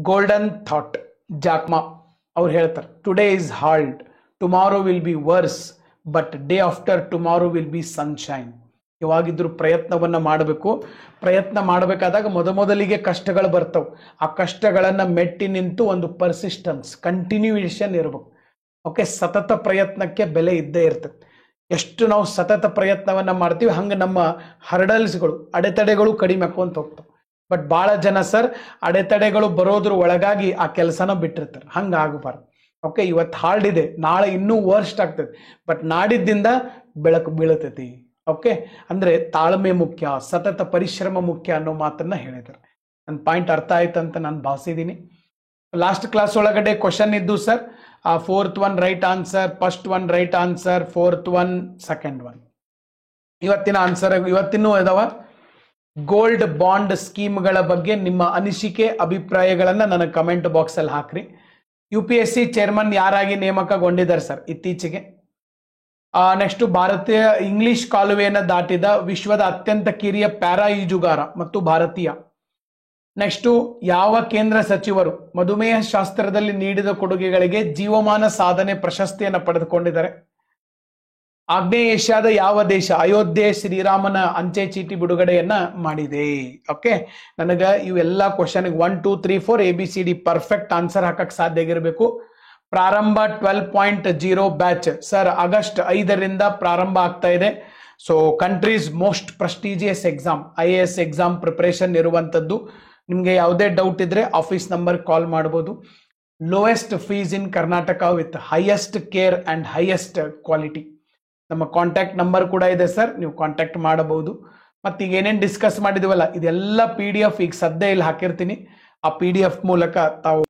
Golden thought Jack Ma ಅವ್ರು ಹೇಳ್ತಾರೆ, today is hard, tomorrow will be worse, but day after tomorrow will be sunshine. ಯಾವಾಗಿದ್ರು ಪ್ರಯತ್ನವನ್ನ ಮಾಡಬೇಕು. ಪ್ರಯತ್ನ ಮಾಡಬೇಕಾದಾಗ ಮೊದಲಿಗೆ ಕಷ್ಟಗಳು ಬರ್ತವೆ. ಆ ಕಷ್ಟಗಳನ್ನ ಮೆಟ್ಟಿ ನಿಂತು ಒಂದು ಪರ್ಸಿಸ್ಟೆನ್ಸ್, ಕಂಟಿನ್ಯೂಯೇಷನ್ ಇರಬೇಕು. ಓಕೆ, ಸತತ ಪ್ರಯತ್ನಕ್ಕೆ ಬೆಲೆ ಇದ್ದೇ ಇರ್ತದೆ. ಎಷ್ಟು ನಾವು ಸತತ ಪ್ರಯತ್ನವನ್ನ ಮಾಡ್ತೀವಿ ಹಂಗೆ ನಮ್ಮ ಹರ್ಡಲ್ಸ್ಗಳು, ಅಡೆತಡೆಗಳು ಕಡಿಮೆ ಆಕೊಂತ ಹೋಗ್ತವೆ. ಬಟ್ ಬಹಳ ಜನ ಸರ್ ಅಡೆತಡೆಗಳು ಬರೋದ್ರ ಒಳಗಾಗಿ ಆ ಕೆಲಸನ ಬಿಟ್ಟಿರ್ತಾರೆ. ಹಂಗ ಆಗಬಾರ್ದು. ಓಕೆ, ಇವತ್ತು ಹಾರ್ಡ್ ಇದೆ, ನಾಳೆ ಇನ್ನೂ ವರ್ಸ್ಟ್ ಆಗ್ತದೆ, ಬಟ್ ನಾಡಿದ್ದಿಂದ ಬೆಳಕು ಬೀಳತೈತಿ. ಓಕೆ, ಅಂದ್ರೆ ತಾಳ್ಮೆ ಮುಖ್ಯ, ಸತತ ಪರಿಶ್ರಮ ಮುಖ್ಯ ಅನ್ನೋ ಮಾತನ್ನ ಹೇಳಿದ್ದಾರೆ. ನನ್ನ ಪಾಯಿಂಟ್ ಅರ್ಥ ಆಯ್ತಂತ ನಾನು ಭಾವಿಸಿದ್ದೀನಿ. ಲಾಸ್ಟ್ ಕ್ಲಾಸ್ ಒಳಗಡೆ ಕ್ವಶನ್ ಇದ್ದು sir, fourth one right answer, first one right answer, fourth one second one. ಇವತ್ತಿನೂ ಇದಾವ. ಗೋಲ್ಡ್ ಬಾಂಡ್ ಸ್ಕೀಮ್ಗಳ ಬಗ್ಗೆ ನಿಮ್ಮ ಅನಿಸಿಕೆ ಅಭಿಪ್ರಾಯಗಳನ್ನ ನನ್ನ ಕಮೆಂಟ್ ಬಾಕ್ಸ್ ಅಲ್ಲಿ ಹಾಕ್ರಿ. UPSC ಚೇರ್ಮನ್ ಯಾರಾಗಿ ನೇಮಕಗೊಂಡಿದ್ದಾರೆ ಸರ್ ಇತ್ತೀಚೆಗೆ? ನೆಕ್ಸ್ಟ್, ಭಾರತೀಯ ಇಂಗ್ಲಿಷ್ ಕಾಲುವೆಯನ್ನು ದಾಟಿದ ವಿಶ್ವದ ಅತ್ಯಂತ ಕಿರಿಯ ಪ್ಯಾರಾ ಈಜುಗಾರ ಮತ್ತು ಭಾರತೀಯ. ನೆಕ್ಸ್ಟ್, ಯಾವ ಕೇಂದ್ರ ಸಚಿವರು ಮಧುಮೇಹ ಶಾಸ್ತ್ರದಲ್ಲಿ ನೀಡಿದ ಕೊಡುಗೆಗಳಿಗೆ ಜೀವಮಾನ ಸಾಧನೆ ಪ್ರಶಸ್ತಿಯನ್ನು ಪಡೆದುಕೊಂಡಿದ್ದಾರೆ? ಆಗ್ನೇಯ ಏಷ್ಯಾದ ಯಾವ ದೇಶ ಅಯೋಧ್ಯೆ ಶ್ರೀರಾಮನ ಅಂಚೆ ಚೀಟಿ ಬಿಡುಗಡೆಯನ್ನ ಮಾಡಿದೆ? ಓಕೆ, ನನಗ ಇವೆಲ್ಲ ಕ್ವಶನ್ 1 2 3 4 ABCD ಪರ್ಫೆಕ್ಟ್ ಆನ್ಸರ್ ಹಾಕಕ್ ಸಾಧ್ಯ ಆಗಿರಬೇಕು. ಪ್ರಾರಂಭ 12.0 ಬ್ಯಾಚ್ ಸರ್ ಆಗಸ್ಟ್ 5ರಿಂದ ಪ್ರಾರಂಭ ಆಗ್ತಾ ಇದೆ. So countries most prestigious exam, IAS exam preparation ಇರುವಂತದ್ದು. ನಿಮ್ಗೆ ಯಾವುದೇ ಡೌಟ್ ಇದ್ರೆ ಆಫೀಸ್ ನಂಬರ್ ಕಾಲ್ ಮಾಡಬಹುದು. Lowest fees in Karnataka with highest care and highest quality. ನಮ್ಮ ಕಾಂಟ್ಯಾಕ್ಟ್ ನಂಬರ್ ಕೂಡ ಇದೆ ಸರ್, ನೀವು ಕಾಂಟ್ಯಾಕ್ಟ್ ಮಾಡಬಹುದು. ಮತ್ತೆ ಈಗ ಏನೇನು ಡಿಸ್ಕಸ್ ಮಾಡಿದಿವಲ್ಲ ಇದೆಲ್ಲ PDF ಈಗ ಸದ್ಯ ಇಲ್ಲಿ ಹಾಕಿರ್ತೀನಿ. ಆ PDF ಮೂಲಕ ತಾವು